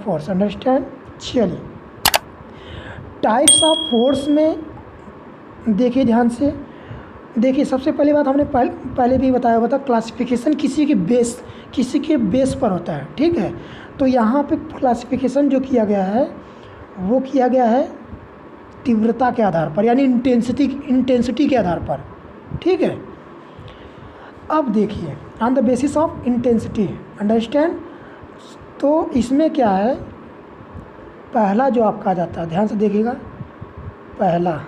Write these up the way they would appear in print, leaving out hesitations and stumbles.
Force. Understand. चलिए, types of force में देखिए ध्यान से, देखिए सबसे पहली बात हमने पहले भी बताया हुआ था, क्लासिफिकेशन किसी के बेस पर होता है, ठीक है। तो यहाँ पे क्लासिफिकेशन जो किया गया है वो किया गया है तीव्रता के आधार पर, यानी इंटेंसिटी के आधार पर, ठीक है। अब देखिए, on the basis of intensity. Understand. तो इसमें क्या है, पहला जो आपका आ जाता है, ध्यान से देखिएगा, पहला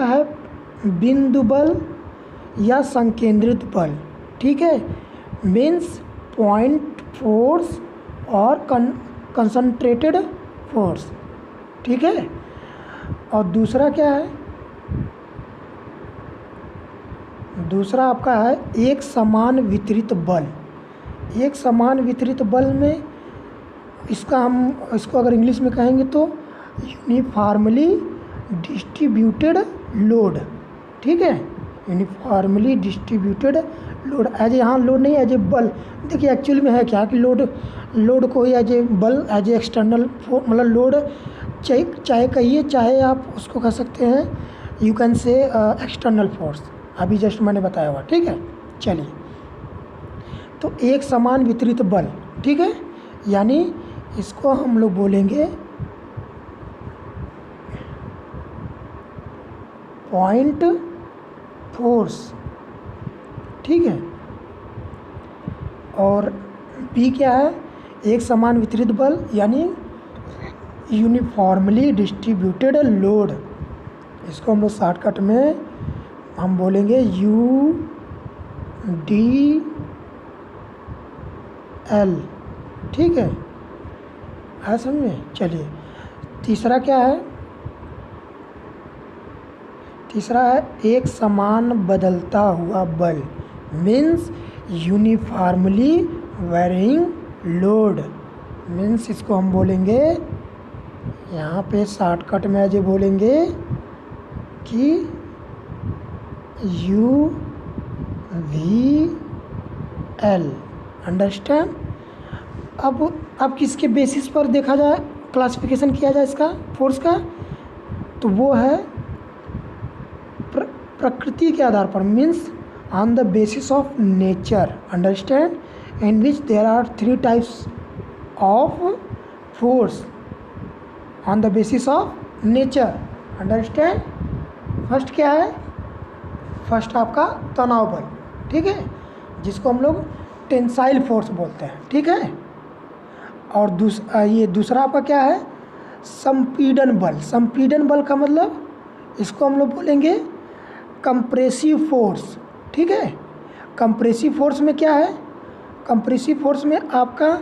है बिंदु बल या संकेंद्रित बल, ठीक है। मीन्स पॉइंट फोर्स और कंसंट्रेटेड फोर्स, ठीक है। और दूसरा क्या है, दूसरा आपका है एक समान वितरित बल। एक समान वितरित बल में इसको अगर इंग्लिश में कहेंगे तो यूनिफॉर्मली डिस्ट्रीब्यूटेड लोड, ठीक है। यूनिफॉर्मली डिस्ट्रीब्यूटेड लोड, एज यहाँ लोड नहीं, एज ए बल। देखिए एक्चुअली में है क्या कि लोड को ही एज ए बल, एज ए एक्सटर्नल मतलब लोड चाहे कहिए, चाहे आप उसको कह सकते हैं, यू कैन से एक्सटर्नल फोर्स, अभी जस्ट मैंने बताया हुआ, ठीक है। चलिए, तो एक समान वितरित बल, ठीक है, यानी इसको हम लोग बोलेंगे पॉइंट फोर्स, ठीक है। और बी क्या है, एक समान वितरित बल यानी यूनिफॉर्मली डिस्ट्रीब्यूटेड लोड। इसको हम लोग शॉर्टकट में हम बोलेंगे UDL, ठीक है समझ में। चलिए, तीसरा क्या है, तीसरा है एक समान बदलता हुआ बल, means uniformly varying load. Means इसको हम बोलेंगे, यहाँ पे शॉर्टकट में जो बोलेंगे कि UVL। अंडरस्टैंड। अब किसके बेसिस पर देखा जाए, क्लासिफिकेशन किया जाए इसका फोर्स का, तो वो है प्रकृति के आधार पर, means on the basis of nature. Understand. In which there are 3 types of force on the basis of nature. Understand. First क्या है, फर्स्ट आपका तनाव बल, ठीक है, जिसको हम लोग टेंसाइल फोर्स बोलते हैं, ठीक है। और दूसरा आपका क्या है, संपीड़न बल। संपीड़न बल का मतलब इसको हम लोग बोलेंगे कंप्रेसिव फोर्स, ठीक है। कंप्रेसिव फोर्स में क्या है, कंप्रेसिव फोर्स में आपका,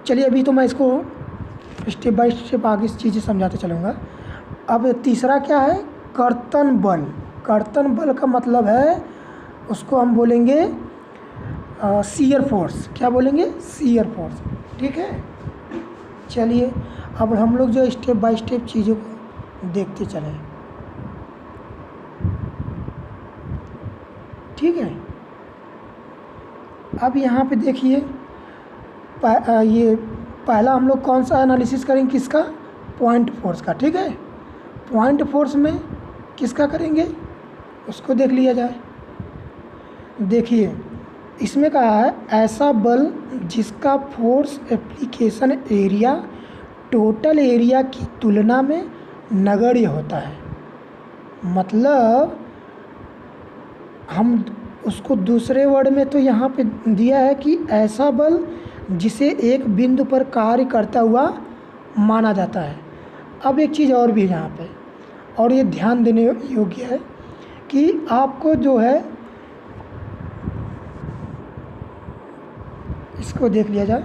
चलिए अभी तो मैं इसको स्टेप बाय स्टेप आगे चीज़ें समझाते चलूँगा। अब तीसरा क्या है, कर्तन बल। कर्तन बल का मतलब है, उसको हम बोलेंगे शियर फोर्स। क्या बोलेंगे, शियर फोर्स, ठीक है। चलिए, अब हम लोग जो स्टेप बाय स्टेप चीज़ों को देखते चलें, ठीक है। अब यहाँ पे देखिए, ये पहला हम लोग कौन सा एनालिसिस करेंगे, किसका, पॉइंट फोर्स का, ठीक है। पॉइंट फोर्स में किसका करेंगे, उसको देख लिया जाए। देखिए, इसमें कहा है ऐसा बल जिसका force application area total area की तुलना में नगण्य होता है। मतलब हम उसको दूसरे वर्ड में तो यहाँ पे दिया है कि ऐसा बल जिसे एक बिंदु पर कार्य करता हुआ माना जाता है। अब एक चीज़ और भी है यहाँ पे, और ये ध्यान देने योग्य है कि आपको जो है, इसको देख लिया जाए।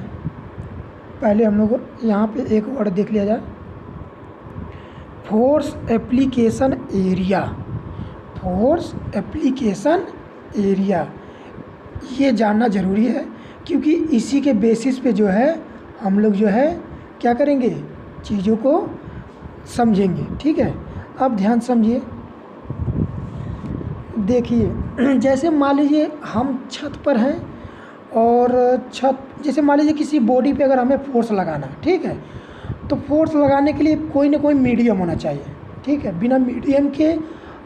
पहले हम लोग यहाँ पे एक वर्ड देख लिया जाए, force application area. Force application area, ये जानना ज़रूरी है, क्योंकि इसी के बेसिस पे जो है हम लोग जो है क्या करेंगे, चीज़ों को समझेंगे, ठीक है। अब ध्यान समझिए, देखिए जैसे मान लीजिए हम छत पर हैं और जैसे मान लीजिए किसी बॉडी पे अगर हमें फोर्स लगाना है, ठीक है, तो फोर्स लगाने के लिए कोई ना कोई मीडियम होना चाहिए, ठीक है। बिना मीडियम के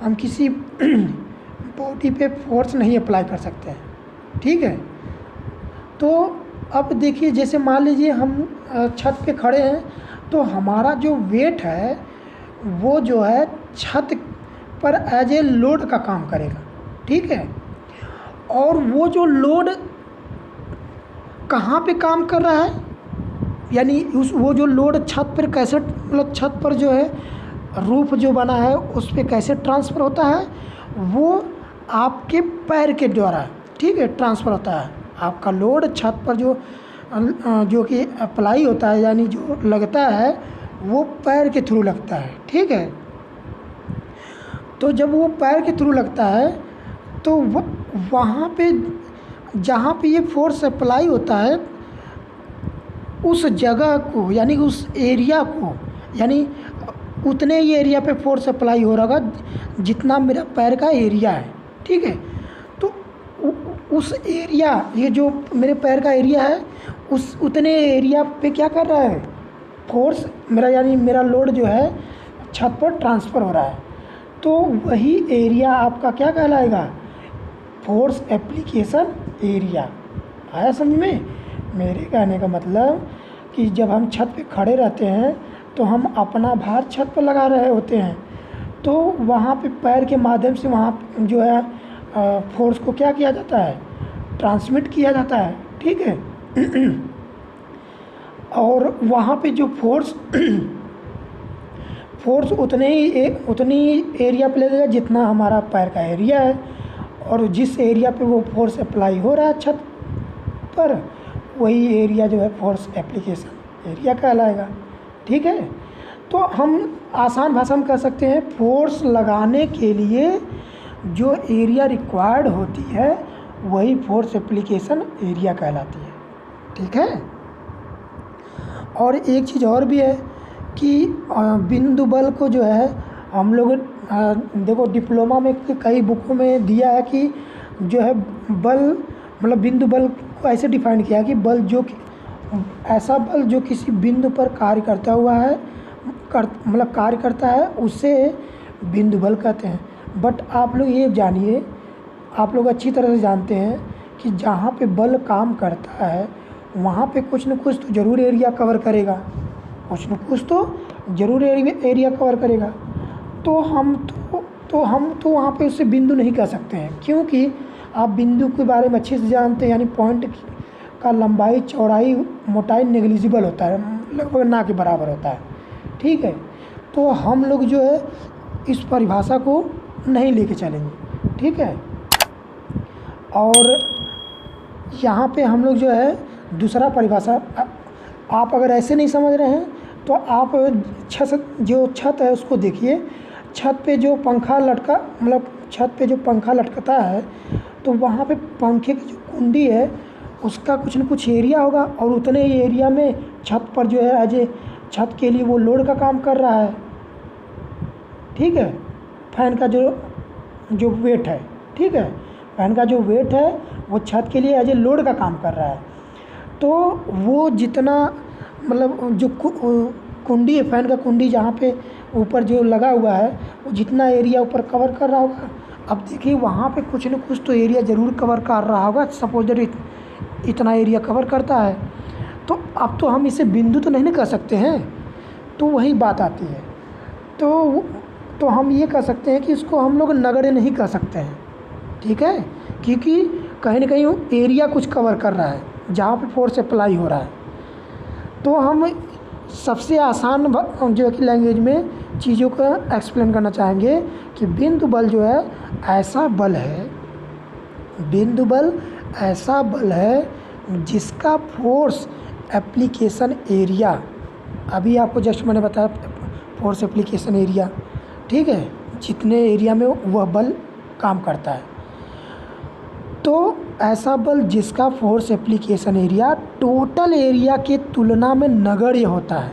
हम किसी बॉडी पे फोर्स नहीं अप्लाई कर सकते हैं, ठीक है। तो अब देखिए, जैसे मान लीजिए हम छत पे खड़े हैं, तो हमारा जो वेट है वो जो है छत पर एज ए लोड का काम करेगा, ठीक है। और वो जो लोड कहाँ पे काम कर रहा है, यानी वो जो लोड छत पर कैसे, मतलब छत पर जो है रूफ जो बना है उस पर कैसे ट्रांसफ़र होता है, वो आपके पैर के द्वारा, ठीक है, ट्रांसफ़र होता है। आपका लोड छत पर जो कि अप्लाई होता है, यानी जो लगता है, वो पैर के थ्रू लगता है, ठीक है। तो जब वो पैर के थ्रू लगता है तो वहाँ पे जहाँ पे ये फोर्स अप्लाई होता है उस जगह को, यानी उस एरिया को, यानी उतने ही एरिया पे फोर्स अप्लाई हो रहा होगा जितना मेरा पैर का एरिया है, ठीक है। तो उस एरिया, ये जो मेरे पैर का एरिया है, उस उतने एरिया पे क्या कर रहा है फोर्स मेरा, यानी मेरा लोड जो है छत पर ट्रांसफ़र हो रहा है। तो वही एरिया आपका क्या कहलाएगा, फोर्स एप्लीकेशन एरिया। आया समझ में? मेरे कहने का मतलब कि जब हम छत पे खड़े रहते हैं तो हम अपना भार छत पर लगा रहे होते हैं, तो वहाँ पे पैर के माध्यम से वहाँ जो है फोर्स को क्या किया जाता है, ट्रांसमिट किया जाता है, ठीक है। और वहाँ पे जो फोर्स उतनी एरिया पे लगेगा जितना हमारा पैर का एरिया है, और जिस एरिया पे वो फोर्स अप्लाई हो रहा है छत पर, वही एरिया जो है फोर्स एप्लीकेशन एरिया कहलाएगा, ठीक है। तो हम आसान भाषा में कह सकते हैं फोर्स लगाने के लिए जो एरिया रिक्वायर्ड होती है वही फोर्स एप्लीकेशन एरिया कहलाती है, ठीक है। और एक चीज़ और भी है कि बिंदु बल को जो है हम लोग देखो डिप्लोमा में कई बुकों में दिया है कि जो है बल, मतलब बिंदु बल को ऐसे डिफाइन किया कि बल जो ऐसा बल जो किसी बिंदु पर कार्य करता हुआ है, मतलब कार्य करता है, उसे बिंदु बल कहते हैं। बट आप लोग ये जानिए, आप लोग अच्छी तरह से जानते हैं कि जहाँ पे बल काम करता है वहाँ पे कुछ न कुछ तो ज़रूर एरिया कवर करेगा, कुछ न कुछ तो ज़रूर एरिया कवर करेगा। तो हम वहाँ पे उससे बिंदु नहीं कह सकते हैं, क्योंकि आप बिंदु के बारे में अच्छे से जानते हैं, यानी पॉइंट का लंबाई, चौड़ाई, मोटाई नेग्लिजिबल होता है, लगभग ना के बराबर होता है, ठीक है। तो हम लोग जो है इस परिभाषा को नहीं लेके चलेंगे, ठीक है। और यहाँ पे हम लोग जो है दूसरा परिभाषा, आप अगर ऐसे नहीं समझ रहे हैं तो आप छत है उसको देखिए। छत पे जो पंखा लटका, मतलब छत पे जो पंखा लटकता है, तो वहाँ पे पंखे की जो कुंडी है उसका कुछ न कुछ एरिया होगा, और उतने ही एरिया में छत पर जो है एज ए छत के लिए वो लोड का काम कर रहा है, ठीक है। फैन का जो वेट है, ठीक है, फैन का जो वेट है वो छत के लिए एज ए लोड का काम कर रहा है। तो वो जितना, मतलब जो कुंडी है, फैन का कुंडी जहाँ पे ऊपर जो लगा हुआ है, वो जितना एरिया ऊपर कवर कर रहा होगा, अब देखिए वहाँ पे कुछ न कुछ तो एरिया ज़रूर कवर कर रहा होगा। सपोज दैट इतना एरिया कवर करता है, तो अब तो हम इसे बिंदु तो नहीं ना कह सकते हैं। तो वही बात आती है, तो हम ये कह सकते हैं कि इसको हम लोग नगण्य नहीं कह सकते हैं, ठीक है, क्योंकि कहीं ना कहीं एरिया कुछ कवर कर रहा है जहाँ पे फोर्स अप्लाई हो रहा है। तो हम सबसे आसान जो है कि लैंग्वेज में चीज़ों को एक्सप्लेन करना चाहेंगे कि बिंदु बल जो है ऐसा बल है, बिंदु बल ऐसा बल है जिसका फोर्स एप्लीकेशन एरिया, अभी आपको जस्ट मैंने बताया फोर्स एप्लीकेशन एरिया, ठीक है, जितने एरिया में वह बल काम करता है। तो ऐसा बल जिसका force application area total area के तुलना में नगण्य होता है।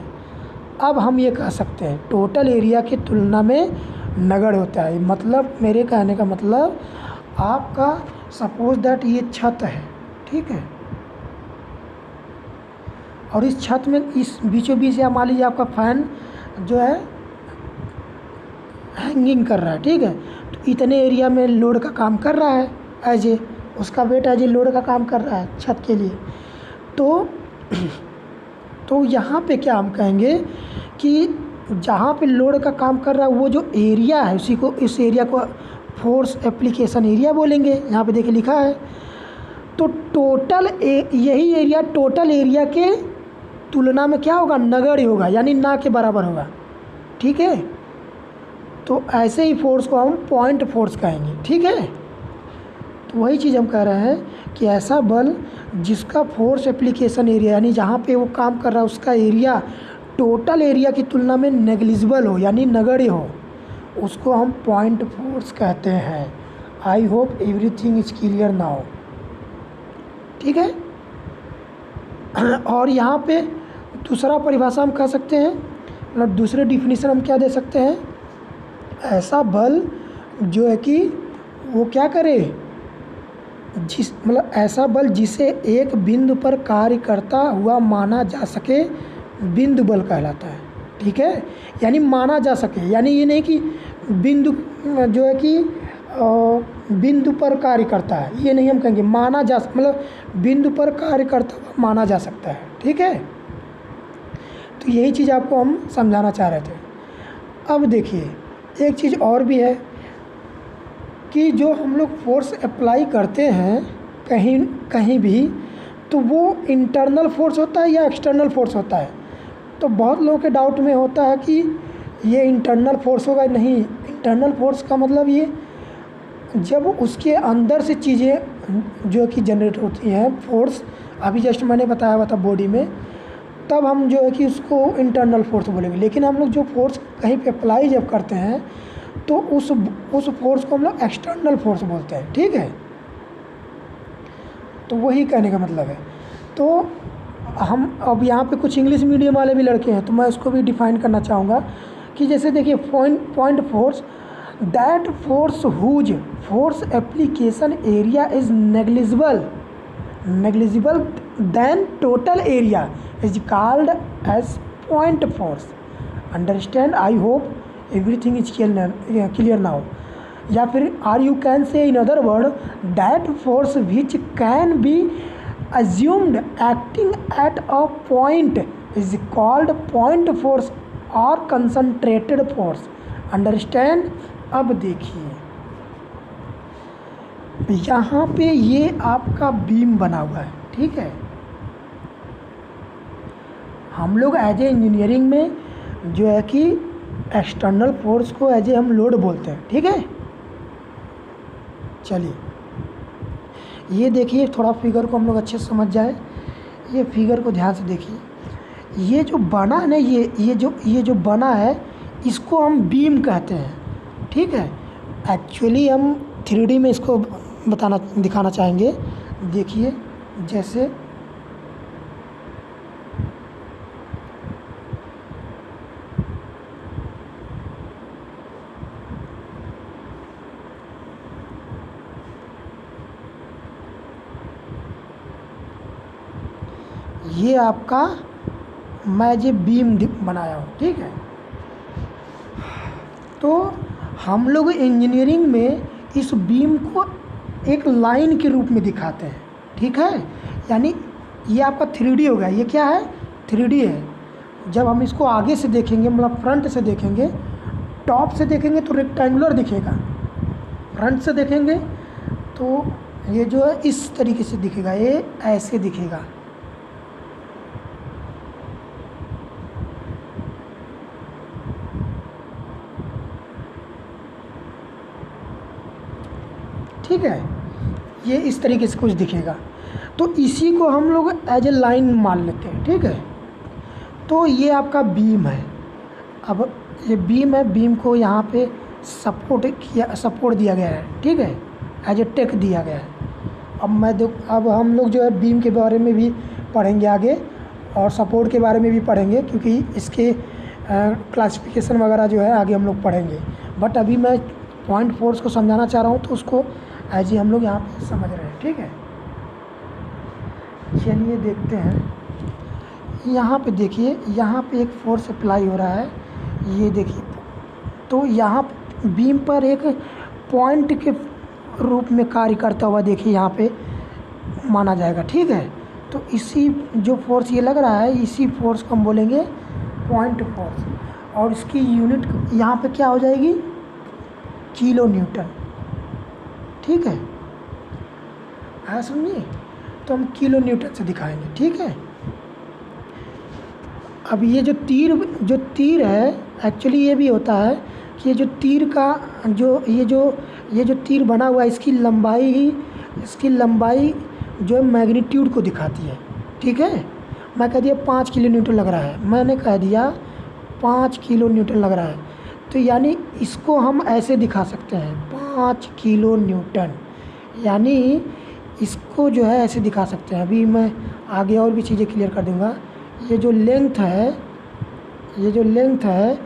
अब हम ये कह सकते हैं टोटल एरिया की तुलना में नगण्य होता है, मतलब मेरे कहने का मतलब आपका सपोज दैट ये छत है, ठीक है, और इस छत में इस बीचों बीच या मान लीजिए आपका फ़ैन जो है हैंगिंग कर रहा है, ठीक है, तो इतने एरिया में लोड का काम कर रहा है, एज ए उसका वेट एज ए लोड का काम कर रहा है छत के लिए। तो यहाँ पे क्या हम कहेंगे कि जहाँ पे लोड का काम कर रहा है वो जो एरिया है उसी को, इस एरिया को फोर्स एप्लीकेशन एरिया बोलेंगे। यहाँ पे देखिए लिखा है। तो टोटल यही एरिया टोटल एरिया के तुलना में क्या होगा, नगण्य होगा, यानी ना के बराबर होगा, ठीक है। तो ऐसे ही फोर्स को हम पॉइंट फोर्स कहेंगे, ठीक है। तो वही चीज़ हम कह रहे हैं कि ऐसा बल जिसका फोर्स एप्लीकेशन एरिया यानी जहाँ पे वो काम कर रहा है उसका एरिया टोटल एरिया की तुलना में नेग्लिजिबल हो यानी नगण्य हो, उसको हम पॉइंट फोर्स कहते हैं। आई hope everything is clear now, ठीक है। और यहाँ पे दूसरा परिभाषा हम कह सकते हैं, मतलब दूसरे डिफिनीशन हम क्या दे सकते हैं, ऐसा बल जो है कि वो क्या करे, मतलब ऐसा बल जिसे एक बिंदु पर कार्य करता हुआ माना जा सके बिंदु बल कहलाता है, ठीक है। यानी माना जा सके, यानी ये नहीं कि बिंदु जो है कि बिंदु पर कार्य करता है, ये नहीं हम कहेंगे, माना जा मतलब बिंदु पर कार्य करता हुआ माना जा सकता है, ठीक है। तो यही चीज़ आपको हम समझाना चाह रहे थे। अब देखिए एक चीज़ और भी है कि जो हम लोग फोर्स अप्लाई करते हैं कहीं कहीं भी, तो वो इंटरनल फोर्स होता है या एक्सटर्नल फोर्स होता है। तो बहुत लोगों के डाउट में होता है कि ये इंटरनल फोर्स होगा, नहीं। इंटरनल फोर्स का मतलब ये जब उसके अंदर से चीज़ें जो कि जनरेट होती हैं फोर्स, अभी जस्ट मैंने बताया हुआ था बॉडी में, तब हम जो है कि उसको इंटरनल फोर्स बोलेंगे। लेकिन हम लोग जो फोर्स कहीं पे अप्लाई जब करते हैं तो उस फोर्स को हम लोग एक्सटर्नल फोर्स बोलते हैं, ठीक है। तो वही कहने का मतलब है। तो हम अब यहाँ पे कुछ इंग्लिश मीडियम वाले भी लड़के हैं तो मैं उसको भी डिफाइन करना चाहूँगा कि जैसे देखिए point force, that force whose force application area is negligible then total area is called as point force. Understand, I hope everything is clear now. या फिर or you can say in other word that force which can be assumed acting at a point is called point force or concentrated force. Understand? अब देखिए यहाँ पे ये आपका beam बना हुआ है, ठीक है। हम लोग एज ए इंजीनियरिंग में जो है कि एक्सटर्नल फोर्स को एज ए हम लोड बोलते हैं, ठीक है। चलिए ये देखिए, थोड़ा फिगर को हम लोग अच्छे से समझ जाए, ये फिगर को ध्यान से देखिए। ये जो बना है ना, ये जो बना है इसको हम बीम कहते हैं, ठीक है। एक्चुअली हम 3D में इसको दिखाना चाहेंगे। देखिए जैसे ये आपका मैं ये बीम बनाया हूँ, ठीक है। तो हम लोग इंजीनियरिंग में इस बीम को एक लाइन के रूप में दिखाते हैं, ठीक है। यानी ये आपका 3D हो गया। ये क्या है, 3D है। जब हम इसको आगे से देखेंगे, मतलब फ्रंट से देखेंगे, टॉप से देखेंगे तो रेक्टेंगुलर दिखेगा, फ्रंट से देखेंगे तो ये जो है इस तरीके से दिखेगा, ये ऐसे दिखेगा। ठीक है, ये इस तरीके से कुछ दिखेगा। तो इसी को हम लोग एज ए लाइन मान लेते हैं, ठीक है। तो ये आपका बीम है। अब ये बीम है, बीम को यहाँ पे सपोर्ट दिया गया है, ठीक है, एज ए टेक दिया गया है। अब हम लोग जो है बीम के बारे में भी पढ़ेंगे आगे और सपोर्ट के बारे में भी पढ़ेंगे, क्योंकि इसके क्लासिफिकेशन वगैरह जो है आगे हम लोग पढ़ेंगे। बट अभी मैं पॉइंट फोर्स को समझाना चाह रहा हूँ, तो उसको एज ही हम लोग यहाँ पे समझ रहे हैं, ठीक है। चलिए देखते हैं। यहाँ पे देखिए, यहाँ पे एक फोर्स अप्लाई हो रहा है, ये देखिए। तो यहाँ बीम पर एक पॉइंट के रूप में कार्य करता हुआ देखिए यहाँ पे माना जाएगा, ठीक है। तो इसी जो फोर्स ये लग रहा है, इसी फोर्स को हम बोलेंगे पॉइंट फोर्स, और इसकी यूनिट यहाँ पे क्या हो जाएगी, किलो न्यूटन, ठीक है। आया समझिए, तो हम किलो न्यूटन से दिखाएंगे, ठीक है। अब ये जो तीर है, एक्चुअली ये भी होता है कि ये जो तीर का ये जो तीर बना हुआ है, इसकी लंबाई जो मैग्नीट्यूड को दिखाती है, ठीक है। मैं कह दिया 5 किलो न्यूटन लग रहा है, मैंने कह दिया 5 किलो न्यूटन लग रहा है, तो यानी इसको हम ऐसे दिखा सकते हैं 5 किलो न्यूटन, यानी इसको जो है ऐसे दिखा सकते हैं। अभी मैं आगे और भी चीज़ें क्लियर कर दूंगा। ये जो लेंथ है,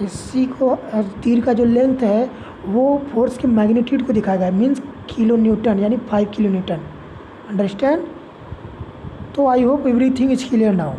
इसी को तीर का जो लेंथ है वो फोर्स के मैग्नीट्यूड को दिखाएगा, मीन्स किलो न्यूटन, यानी 5 किलो न्यूटन। अंडरस्टैंड? तो आई hope everything is clear now.